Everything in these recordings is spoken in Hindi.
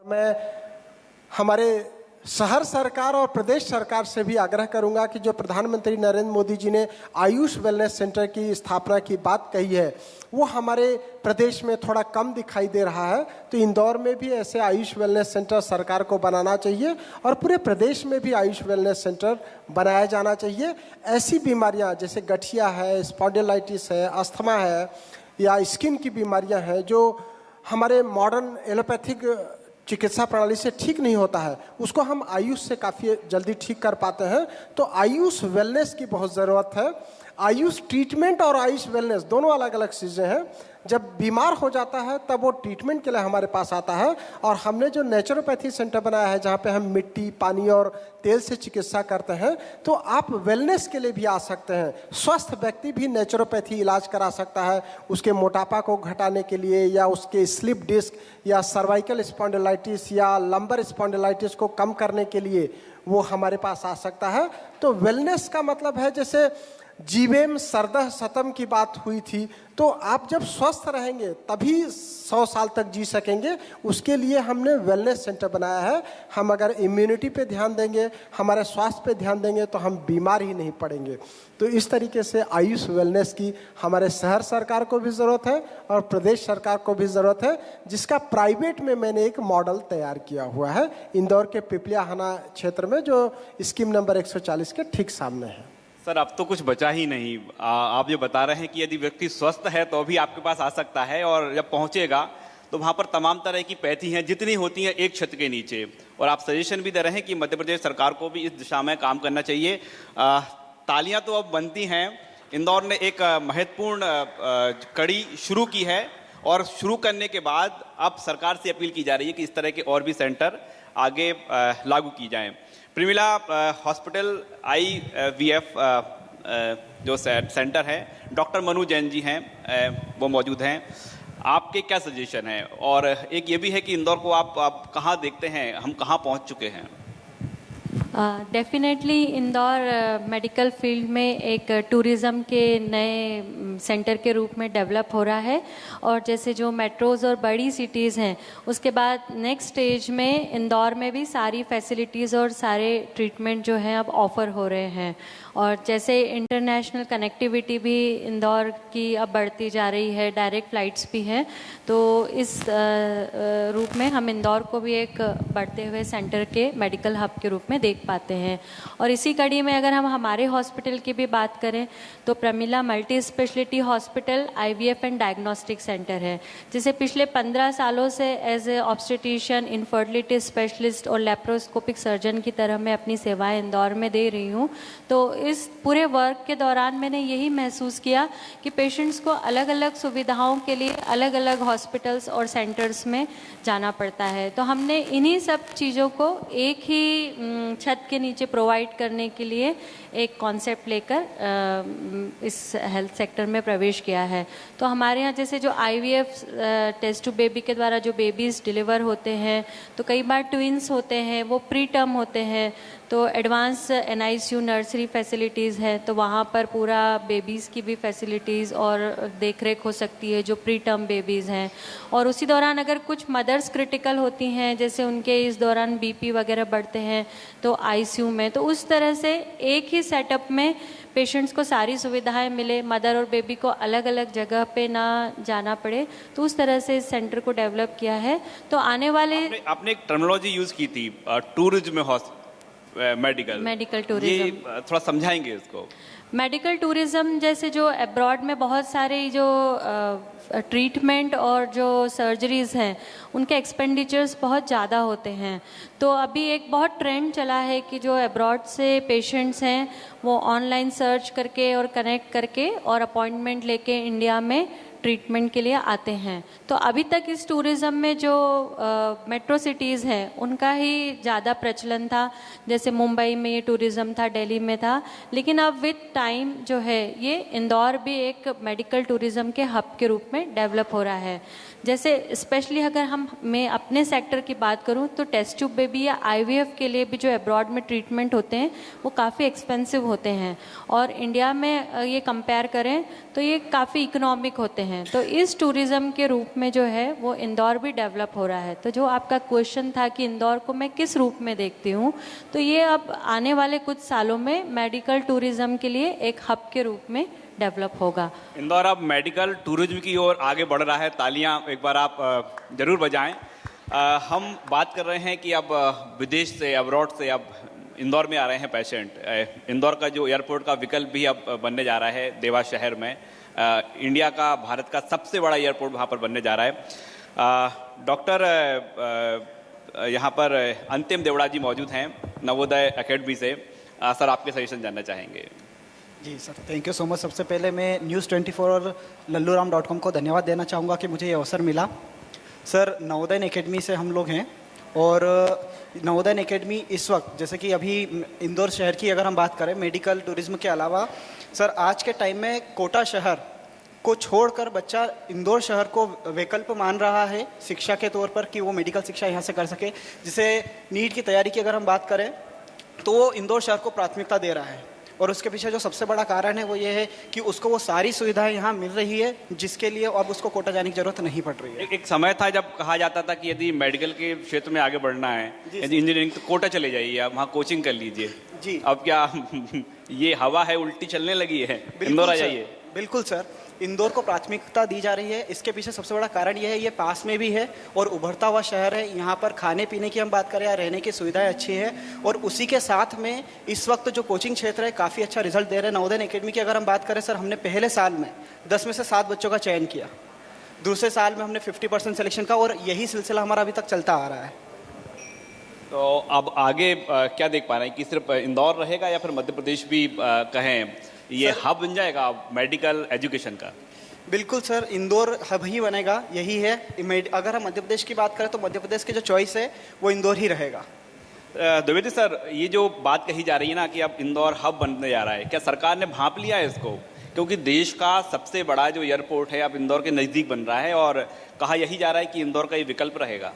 मैं हमारे शहर सरकार और प्रदेश सरकार से भी आग्रह करूंगा कि जो प्रधानमंत्री नरेंद्र मोदी जी ने आयुष वेलनेस सेंटर की स्थापना की बात कही है, वो हमारे प्रदेश में थोड़ा कम दिखाई दे रहा है। तो इंदौर में भी ऐसे आयुष वेलनेस सेंटर सरकार को बनाना चाहिए और पूरे प्रदेश में भी आयुष वेलनेस सेंटर बनाया जाना चाहिए। ऐसी बीमारियां जैसे गठिया है, स्पॉन्डिलाइटिस है, अस्थमा है या स्किन की बीमारियां हैं जो हमारे मॉडर्न एलोपैथिक चिकित्सा प्रणाली से ठीक नहीं होता है, उसको हम आयुष से काफ़ी जल्दी ठीक कर पाते हैं। तो आयुष वेलनेस की बहुत ज़रूरत है। आयुष ट्रीटमेंट और आयुष वेलनेस दोनों अलग अलग चीज़ें हैं। जब बीमार हो जाता है तब वो ट्रीटमेंट के लिए हमारे पास आता है और हमने जो नेचुरोपैथी सेंटर बनाया है जहाँ पे हम मिट्टी, पानी और तेल से चिकित्सा करते हैं, तो आप वेलनेस के लिए भी आ सकते हैं। स्वस्थ व्यक्ति भी नेचुरोपैथी इलाज करा सकता है, उसके मोटापा को घटाने के लिए या उसके स्लिप डिस्क या सर्वाइकल स्पॉन्डिलाइटिस या लंबर स्पॉन्डिलाइटिस को कम करने के लिए वो हमारे पास आ सकता है। तो वेलनेस का मतलब है जैसे जीवेम सरदह सतम की बात हुई थी, तो आप जब स्वस्थ रहेंगे तभी 100 साल तक जी सकेंगे। उसके लिए हमने वेलनेस सेंटर बनाया है। हम अगर इम्यूनिटी पे ध्यान देंगे, हमारे स्वास्थ्य पे ध्यान देंगे तो हम बीमार ही नहीं पड़ेंगे। तो इस तरीके से आयुष वेलनेस की हमारे शहर सरकार को भी ज़रूरत है और प्रदेश सरकार को भी ज़रूरत है, जिसका प्राइवेट में मैंने एक मॉडल तैयार किया हुआ है इंदौर के पिपलियाहाना क्षेत्र में, जो स्कीम नंबर 140 के ठीक सामने है। सर, अब तो कुछ बचा ही नहीं। आप ये बता रहे हैं कि यदि व्यक्ति स्वस्थ है तो भी आपके पास आ सकता है और जब पहुंचेगा तो वहां पर तमाम तरह की पैथी हैं जितनी होती हैं एक छत के नीचे। और आप सजेशन भी दे रहे हैं कि मध्य प्रदेश सरकार को भी इस दिशा में काम करना चाहिए। तालियां तो अब बनती हैं। इंदौर ने एक महत्वपूर्ण कड़ी शुरू की है और शुरू करने के बाद अब सरकार से अपील की जा रही है कि इस तरह के और भी सेंटर आगे लागू की जाएं। प्रिमिला हॉस्पिटल IVF जो सेंटर है, डॉक्टर मनु जैन जी हैं, वो मौजूद हैं। आपके क्या सजेशन है? और एक ये भी है कि इंदौर को आप कहाँ देखते हैं, हम कहाँ पहुँच चुके हैं? डेफिनेटली इंदौर मेडिकल फील्ड में एक टूरिज़्म के नए सेंटर के रूप में डेवलप हो रहा है और जैसे जो मेट्रोज़ और बड़ी सिटीज़ हैं उसके बाद नेक्स्ट स्टेज में इंदौर में भी सारी फैसिलिटीज़ और सारे ट्रीटमेंट जो हैं अब ऑफ़र हो रहे हैं। और जैसे इंटरनेशनल कनेक्टिविटी भी इंदौर की अब बढ़ती जा रही है, डायरेक्ट फ़्लाइट्स भी हैं, तो इस रूप में हम इंदौर को भी एक बढ़ते हुए सेंटर के मेडिकल हब के रूप में देख पाते हैं। और इसी कड़ी में अगर हम हमारे हॉस्पिटल की भी बात करें तो Pramila multi specialty hospital IVF and diagnostic centre है, जिसे पिछले 15 सालों से as a obstetrician, infertility specialist और लेप्रोस्कोपिक सर्जन की तरह मैं अपनी सेवाएं इंदौर में दे रही हूँ। तो इस पूरे वर्क के दौरान मैंने यही महसूस किया कि पेशेंट्स को अलग अलग सुविधाओं के लिए अलग अलग हॉस्पिटल्स और सेंटर्स में जाना पड़ता है। तो हमने इन्हीं सब चीज़ों को एक ही छत के नीचे प्रोवाइड करने के लिए एक कॉन्सेप्ट लेकर इस हेल्थ सेक्टर में प्रवेश किया है। तो हमारे यहाँ जैसे जो IVF टेस्ट टू बेबी के द्वारा जो बेबीज़ डिलीवर होते हैं, तो कई बार ट्विंस होते हैं, वो प्री टर्म होते हैं, तो एडवांस NICU नर्सरी फैसिलिटीज़ है, तो वहाँ पर पूरा बेबीज़ की भी फैसिलिटीज़ और देखरेख हो सकती है जो प्री टर्म बेबीज़ हैं। और उसी दौरान अगर कुछ मदर्स क्रिटिकल होती हैं, जैसे उनके इस दौरान BP वगैरह बढ़ते हैं तो ICU में, तो उस तरह से एक ही सेटअप में पेशेंट्स को सारी सुविधाएं मिले, मदर और बेबी को अलग अलग जगह पे ना जाना पड़े, तो उस तरह से इस सेंटर को डेवलप किया है। तो आने वाले आपने एक टर्मिनोलॉजी यूज़ की थी, टूरिज्म मेडिकल टूरिज्म, ये थोड़ा समझाएंगे इसको? मेडिकल टूरिज्म जैसे जो अब्रॉड में बहुत सारे जो ट्रीटमेंट और जो सर्जरीज़ हैं उनके एक्सपेंडिचर्स बहुत ज़्यादा होते हैं। तो अभी एक बहुत ट्रेंड चला है कि जो अब्रॉड से पेशेंट्स हैं वो ऑनलाइन सर्च करके और कनेक्ट करके और अपॉइंटमेंट लेके इंडिया में ट्रीटमेंट के लिए आते हैं। तो अभी तक इस टूरिज़्म में जो मेट्रो सिटीज़ हैं उनका ही ज़्यादा प्रचलन था, जैसे मुंबई में ये टूरिज़्म था, दिल्ली में था, लेकिन अब विद टाइम जो है ये इंदौर भी एक मेडिकल टूरिज़्म के हब के रूप में डेवलप हो रहा है। जैसे स्पेशली अगर मैं अपने सेक्टर की बात करूं तो टेस्ट ट्यूब बेबी या IVF के लिए भी जो अब्रॉड में ट्रीटमेंट होते हैं वो काफ़ी एक्सपेंसिव होते हैं और इंडिया में ये कंपेयर करें तो ये काफ़ी इकोनॉमिक होते हैं। तो इस टूरिज़्म के रूप में जो है वो इंदौर भी डेवलप हो रहा है। तो जो आपका क्वेश्चन था कि इंदौर को मैं किस रूप में देखती हूँ, तो ये अब आने वाले कुछ सालों में मेडिकल टूरिज़्म के लिए एक हब के रूप में डेवलप होगा। इंदौर अब मेडिकल टूरिज्म की ओर आगे बढ़ रहा है, तालियां एक बार आप जरूर बजाएं। हम बात कर रहे हैं कि अब विदेश से, अब्रॉड से अब इंदौर में आ रहे हैं पेशेंट। इंदौर का जो एयरपोर्ट का विकल्प भी अब बनने जा रहा है देवा शहर में। इंडिया का, भारत का सबसे बड़ा एयरपोर्ट वहाँ पर बनने जा रहा है। डॉक्टर यहाँ पर अंतिम देवड़ा जी मौजूद हैं नवोदय एकेडमी से। सर, आपके सजेशन जानना चाहेंगे। जी sir, thank you so much. सबसे पहले मैं News24 और lalluram.com को धन्यवाद देना चाहूँगा कि मुझे ये अवसर मिला। सर, नवोदय एकेडमी से हम लोग हैं और नवोदय एकेडमी इस वक्त, जैसे कि अभी इंदौर शहर की अगर हम बात करें मेडिकल टूरिज्म के अलावा, सर आज के टाइम में कोटा शहर को छोड़कर बच्चा इंदौर शहर को विकल्प मान रहा है शिक्षा के तौर पर कि वो मेडिकल शिक्षा यहाँ से कर सके। जैसे नीट की तैयारी की अगर हम बात करें तो वो इंदौर शहर को प्राथमिकता दे रहा है और उसके पीछे जो सबसे बड़ा कारण है वो ये है कि उसको वो सारी सुविधाएं यहाँ मिल रही है जिसके लिए अब उसको कोटा जाने की जरूरत नहीं पड़ रही है। एक समय था जब कहा जाता था कि यदि मेडिकल के क्षेत्र में आगे बढ़ना है, यदि इंजीनियरिंग, तो कोटा चले जाइए, आप वहाँ कोचिंग कर लीजिए। जी, अब क्या ये हवा है उल्टी चलने लगी है? इंदौर आ जाइए। बिल्कुल सर, इंदौर को प्राथमिकता दी जा रही है। इसके पीछे सबसे बड़ा कारण यह है, ये पास में भी है और उभरता हुआ शहर है। यहाँ पर खाने पीने की हम बात करें या रहने की सुविधाएं अच्छी है और उसी के साथ में इस वक्त जो कोचिंग क्षेत्र है काफ़ी अच्छा रिजल्ट दे रहे हैं। नवोदय एकेडमी की अगर हम बात करें सर, हमने पहले साल में 10 में से 7 बच्चों का चयन किया, दूसरे साल में हमने 50% सिलेक्शन का और यही सिलसिला हमारा अभी तक चलता आ रहा है। तो अब आगे क्या देख पा रहे हैं कि सिर्फ इंदौर रहेगा या फिर मध्य प्रदेश भी कहें ये हब बन जाएगा मेडिकल एजुकेशन का? बिल्कुल सर, इंदौर हब ही बनेगा, यही है। अगर हम मध्य प्रदेश की बात करें तो मध्य प्रदेश की जो चॉइस है वो इंदौर ही रहेगा। द्विवेदी सर, ये जो बात कही जा रही है ना कि अब इंदौर हब बनने जा रहा है, क्या सरकार ने भांप लिया है इसको? क्योंकि देश का सबसे बड़ा जो एयरपोर्ट है अब इंदौर के नज़दीक बन रहा है और कहा यही जा रहा है कि इंदौर का ये विकल्प रहेगा।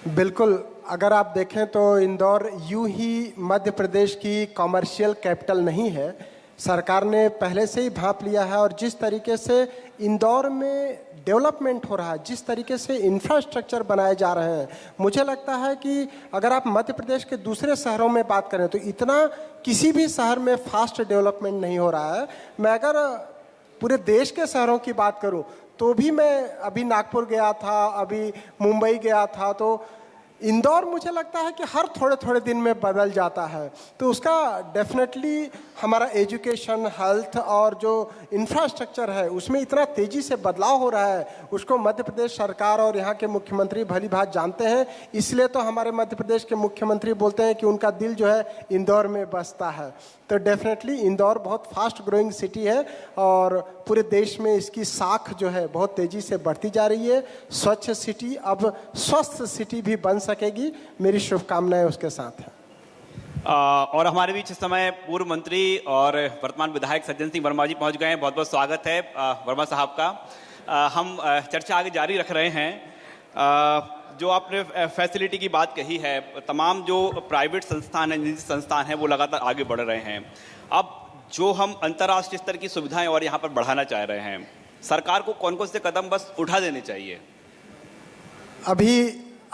बिल्कुल, अगर आप देखें तो इंदौर यूं ही मध्य प्रदेश की कॉमर्शियल कैपिटल नहीं है। सरकार ने पहले से ही भांप लिया है और जिस तरीके से इंदौर में डेवलपमेंट हो रहा है, जिस तरीके से इंफ्रास्ट्रक्चर बनाए जा रहे हैं, मुझे लगता है कि अगर आप मध्य प्रदेश के दूसरे शहरों में बात करें तो इतना किसी भी शहर में फास्ट डेवलपमेंट नहीं हो रहा है। मैं अगर पूरे देश के शहरों की बात करूं तो भी, मैं अभी नागपुर गया था, अभी मुंबई गया था, तो इंदौर मुझे लगता है कि हर थोड़े थोड़े दिन में बदल जाता है। तो उसका डेफिनेटली हमारा एजुकेशन, हेल्थ और जो इंफ्रास्ट्रक्चर है उसमें इतना तेज़ी से बदलाव हो रहा है, उसको मध्य प्रदेश सरकार और यहाँ के मुख्यमंत्री भली भांति जानते हैं। इसलिए तो हमारे मध्य प्रदेश के मुख्यमंत्री बोलते हैं कि उनका दिल जो है इंदौर में बसता है। तो डेफिनेटली इंदौर बहुत फास्ट ग्रोइंग सिटी है और पूरे देश में इसकी साख जो है बहुत तेज़ी से बढ़ती जा रही है। स्वच्छ सिटी अब स्वस्थ सिटी भी बन सकेगी, मेरी शुभकामनाएं उसके साथ हैं। और हमारे बीच इस समय पूर्व मंत्री और वर्तमान विधायक सज्जन सिंह वर्मा जी पहुंच गए हैं। बहुत बहुत स्वागत है वर्मा साहब का। हम चर्चा आगे जारी रख रहे हैं। जो आपने फैसिलिटी की बात कही है, तमाम जो प्राइवेट संस्थान हैं, निजी संस्थान हैं, वो लगातार आगे बढ़ रहे हैं। अब जो हम अंतर्राष्ट्रीय स्तर की सुविधाएं और यहाँ पर बढ़ाना चाह रहे हैं, सरकार को कौन कौन से कदम बस उठा देने चाहिए? अभी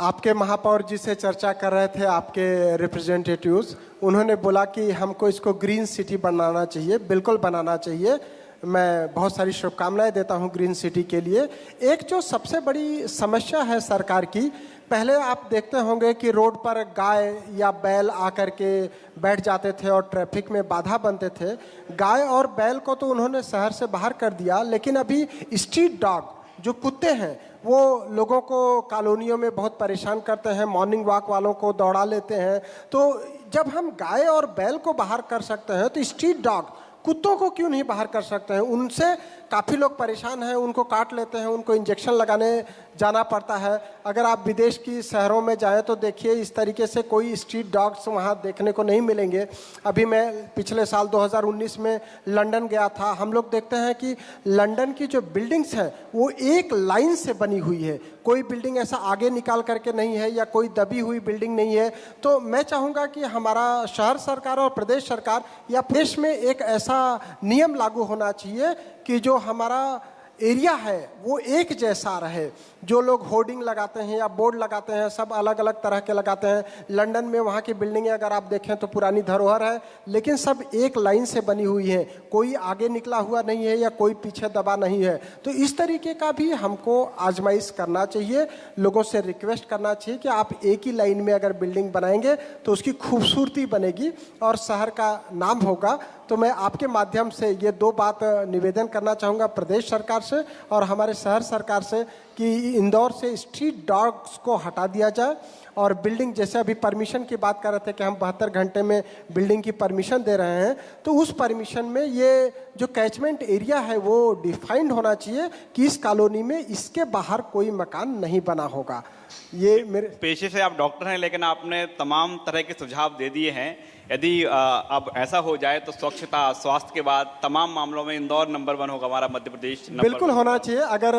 आपके महापौर जी से चर्चा कर रहे थे, आपके रिप्रेजेंटेटिव्स, उन्होंने बोला कि हमको इसको ग्रीन सिटी बनाना चाहिए। बिल्कुल बनाना चाहिए, मैं बहुत सारी शुभकामनाएं देता हूं ग्रीन सिटी के लिए। एक जो सबसे बड़ी समस्या है सरकार की, पहले आप देखते होंगे कि रोड पर गाय या बैल आकर के बैठ जाते थे और ट्रैफिक में बाधा बनते थे। गाय और बैल को तो उन्होंने शहर से बाहर कर दिया, लेकिन अभी स्ट्रीट डॉग जो कुत्ते हैं वो लोगों को कॉलोनियों में बहुत परेशान करते हैं, मॉर्निंग वॉक वालों को दौड़ा लेते हैं। तो जब हम गाय और बैल को बाहर कर सकते हैं तो स्ट्रीट डॉग कुत्तों को क्यों नहीं बाहर कर सकते हैं? उनसे काफ़ी लोग परेशान हैं, उनको काट लेते हैं, उनको इंजेक्शन लगाने जाना पड़ता है। अगर आप विदेश की शहरों में जाएं तो देखिए इस तरीके से कोई स्ट्रीट डॉग्स वहाँ देखने को नहीं मिलेंगे। अभी मैं पिछले साल 2019 में लंदन गया था। हम लोग देखते हैं कि लंदन की जो बिल्डिंग्स हैं वो एक लाइन से बनी हुई है, कोई बिल्डिंग ऐसा आगे निकाल करके नहीं है या कोई दबी हुई बिल्डिंग नहीं है। तो मैं चाहूँगा कि हमारा शहर सरकार और प्रदेश सरकार या देश में एक ऐसा नियम लागू होना चाहिए कि जो हमारा एरिया है वो एक जैसा रहे। जो लोग होर्डिंग लगाते हैं या बोर्ड लगाते हैं सब अलग अलग तरह के लगाते हैं। लंदन में वहाँ की बिल्डिंगें अगर आप देखें तो पुरानी धरोहर है, लेकिन सब एक लाइन से बनी हुई है, कोई आगे निकला हुआ नहीं है या कोई पीछे दबा नहीं है। तो इस तरीके का भी हमको आजमाइश करना चाहिए, लोगों से रिक्वेस्ट करना चाहिए कि आप एक ही लाइन में अगर बिल्डिंग बनाएंगे तो उसकी खूबसूरती बनेगी और शहर का नाम होगा। तो मैं आपके माध्यम से ये दो बात निवेदन करना चाहूँगा प्रदेश सरकार से और हमारे शहर सरकार से कि इंदौर से स्ट्रीट डॉग्स को हटा दिया जाए और बिल्डिंग, जैसे अभी परमिशन की बात कर रहे थे कि हम 72 घंटे में बिल्डिंग की परमिशन दे रहे हैं, तो उस परमिशन में ये जो कैचमेंट एरिया है वो डिफाइंड होना चाहिए कि इस कॉलोनी में इसके बाहर कोई मकान नहीं बना होगा। ये मेरे पेशे से आप डॉक्टर हैं, लेकिन आपने तमाम तरह के सुझाव दे दिए हैं। यदि अब ऐसा हो जाए तो स्वच्छता स्वास्थ्य के बाद तमाम मामलों में इंदौर नंबर 1 होगा, हमारा मध्य प्रदेश नंबर बिल्कुल होना चाहिए। अगर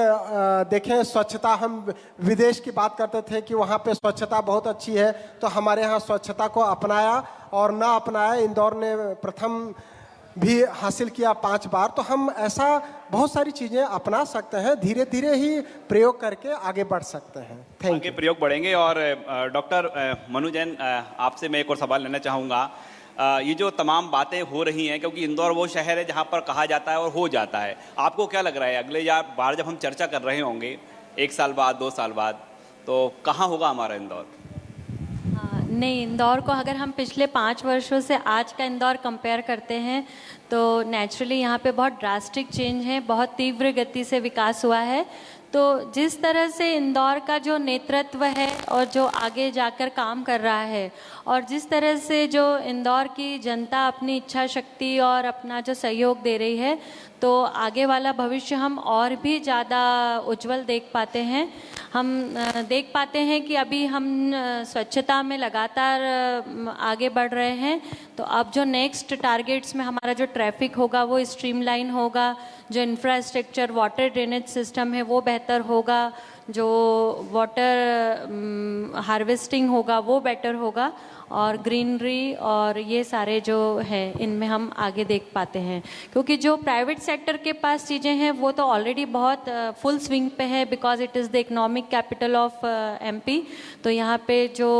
देखें स्वच्छता, हम विदेश की बात करते थे कि वहाँ पे स्वच्छता बहुत अच्छी है, तो हमारे यहाँ स्वच्छता को अपनाया और ना अपनाया, इंदौर ने प्रथम भी हासिल किया 5 बार। तो हम ऐसा बहुत सारी चीज़ें अपना सकते हैं, धीरे धीरे ही प्रयोग करके आगे बढ़ सकते हैं। थैंक आगे यू। प्रयोग बढ़ेंगे। और डॉक्टर मनु जैन, आपसे मैं एक और सवाल लेना चाहूँगा। ये जो तमाम बातें हो रही हैं, क्योंकि इंदौर वो शहर है जहाँ पर कहा जाता है और हो जाता है, आपको क्या लग रहा है अगले बार जब हम चर्चा कर रहे होंगे 1 साल बाद 2 साल बाद, तो कहाँ होगा हमारा इंदौर? नहीं, इंदौर को अगर हम पिछले 5 वर्षों से आज का इंदौर कंपेयर करते हैं तो नेचुरली यहाँ पे बहुत ड्रास्टिक चेंज है, बहुत तीव्र गति से विकास हुआ है। तो जिस तरह से इंदौर का जो नेतृत्व है और जो आगे जाकर काम कर रहा है और जिस तरह से जो इंदौर की जनता अपनी इच्छा शक्ति और अपना जो सहयोग दे रही है, तो आगे वाला भविष्य हम और भी ज़्यादा उज्जवल देख पाते हैं। हम देख पाते हैं कि अभी हम स्वच्छता में लगातार आगे बढ़ रहे हैं, तो अब जो नेक्स्ट टारगेट्स में हमारा जो ट्रैफिक होगा वो स्ट्रीमलाइन होगा, जो इंफ्रास्ट्रक्चर वाटर ड्रेनेज सिस्टम है वो बेहतर होगा, जो वाटर हार्वेस्टिंग होगा वो बेटर होगा, और ग्रीनरी और ये सारे जो है इनमें हम आगे देख पाते हैं। क्योंकि जो प्राइवेट सेक्टर के पास चीज़ें हैं वो तो ऑलरेडी बहुत फुल स्विंग पे है, because it is the economic capital of MP. तो यहाँ पे जो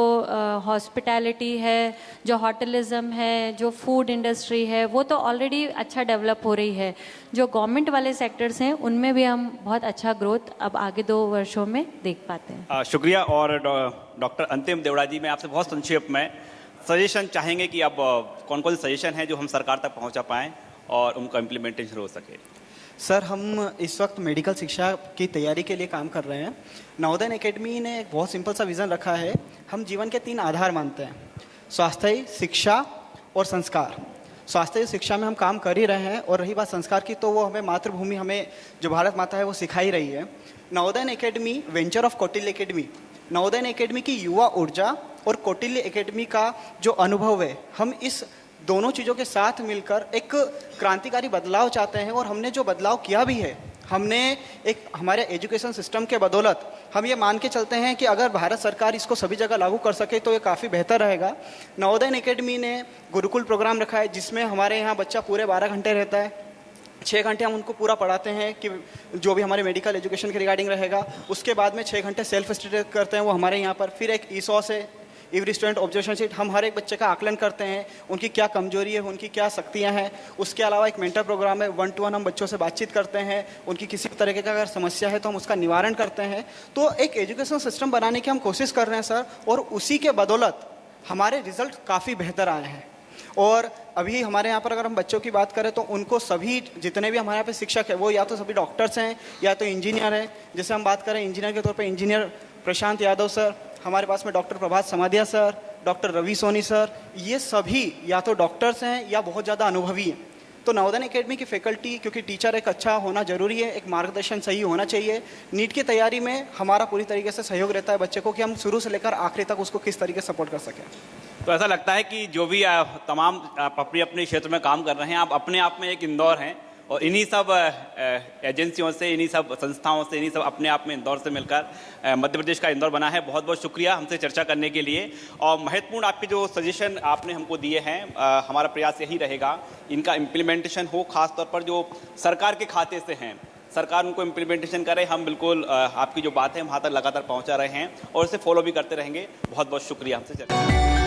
हॉस्पिटैलिटी है, जो होटलिज्म है, जो फूड इंडस्ट्री है, वो तो ऑलरेडी अच्छा डेवलप हो रही है। जो गवर्नमेंट वाले सेक्टर्स हैं उनमें भी हम बहुत अच्छा ग्रोथ अब आगे 2 वर्षों में देख पाते हैं। शुक्रिया। और डॉक्टर अंतिम देवड़ा जी, मैं आपसे बहुत संक्षेप में सजेशन चाहेंगे कि अब कौन कौन से सजेशन हैं जो हम सरकार तक पहुंचा पाएं और उनका इम्प्लीमेंटेशन हो सके। सर, हम इस वक्त मेडिकल शिक्षा की तैयारी के लिए काम कर रहे हैं। नवोदय एकेडमी ने एक बहुत सिंपल सा विज़न रखा है। हम जीवन के 3 आधार मानते हैं, स्वास्थ्य, शिक्षा और संस्कार। स्वास्थ्य शिक्षा में हम काम कर ही रहे हैं, और रही बात संस्कार की, तो वो हमें मातृभूमि, हमें जो भारत माता है वो सिखाई रही है। Navodaya academy venture of Kautilya academy, Navodaya academy की युवा ऊर्जा और कौटिल्य एकेडमी का जो अनुभव है, हम इस दोनों चीज़ों के साथ मिलकर एक क्रांतिकारी बदलाव चाहते हैं। और हमने जो बदलाव किया भी है, हमने एक हमारे एजुकेशन सिस्टम के बदौलत हम ये मान के चलते हैं कि अगर भारत सरकार इसको सभी जगह लागू कर सके तो ये काफ़ी बेहतर रहेगा। नवोदय एकेडमी ने गुरुकुल प्रोग्राम रखा है, जिसमें हमारे यहाँ बच्चा पूरे 12 घंटे रहता है। 6 घंटे हम उनको पूरा पढ़ाते हैं कि जो भी हमारे मेडिकल एजुकेशन के रिगार्डिंग रहेगा। उसके बाद में 6 घंटे सेल्फ स्टडी करते हैं वो हमारे यहाँ पर। फिर एक ईसॉस है, एवरी स्टूडेंट ऑब्जर्वेशन शीट, हम हर एक बच्चे का आकलन करते हैं, उनकी क्या कमजोरी है, उनकी क्या शक्तियाँ हैं। उसके अलावा एक मेंटर प्रोग्राम है, 1 to 1 हम बच्चों से बातचीत करते हैं, उनकी किसी तरह का अगर समस्या है तो हम उसका निवारण करते हैं। तो एक एजुकेशन सिस्टम बनाने की हम कोशिश कर रहे हैं सर, और उसी के बदौलत हमारे रिजल्ट काफ़ी बेहतर आए हैं। और अभी हमारे यहाँ पर अगर हम बच्चों की बात करें तो उनको सभी जितने भी हमारे यहाँ पे शिक्षक है वो या तो सभी डॉक्टर्स हैं या तो इंजीनियर हैं। जैसे हम बात करें इंजीनियर के तौर पे इंजीनियर प्रशांत यादव सर, हमारे पास में doctor Prabhat Samadhiya sir, doctor Ravi Soni sir, ये सभी या तो डॉक्टर्स हैं या बहुत ज़्यादा अनुभवी हैं। तो नवोदय एकेडमी की फैकल्टी, क्योंकि टीचर एक अच्छा होना जरूरी है, एक मार्गदर्शन सही होना चाहिए। नीट की तैयारी में हमारा पूरी तरीके से सहयोग रहता है बच्चे को कि हम शुरू से लेकर आखिरी तक उसको किस तरीके से सपोर्ट कर सकें। तो ऐसा लगता है कि जो भी तमाम आप अपने अपने क्षेत्र में काम कर रहे हैं, आप अपने आप में एक इंदौर हैं, और इन्हीं सब एजेंसियों से, इन्हीं सब संस्थाओं से, इन्हीं सब अपने आप में इंदौर से मिलकर मध्य प्रदेश का इंदौर बना है। बहुत बहुत शुक्रिया हमसे चर्चा करने के लिए। और महत्वपूर्ण आपके जो सजेशन आपने हमको दिए हैं, हमारा प्रयास यही रहेगा इनका इम्प्लीमेंटेशन हो, खास तौर पर जो सरकार के खाते से हैं, सरकार उनको इम्प्लीमेंटेशन करे। हम बिल्कुल आपकी जो बात है वहाँ तक लगातार पहुँचा रहे हैं और इसे फॉलो भी करते रहेंगे। बहुत बहुत शुक्रिया। हमसे चलिए।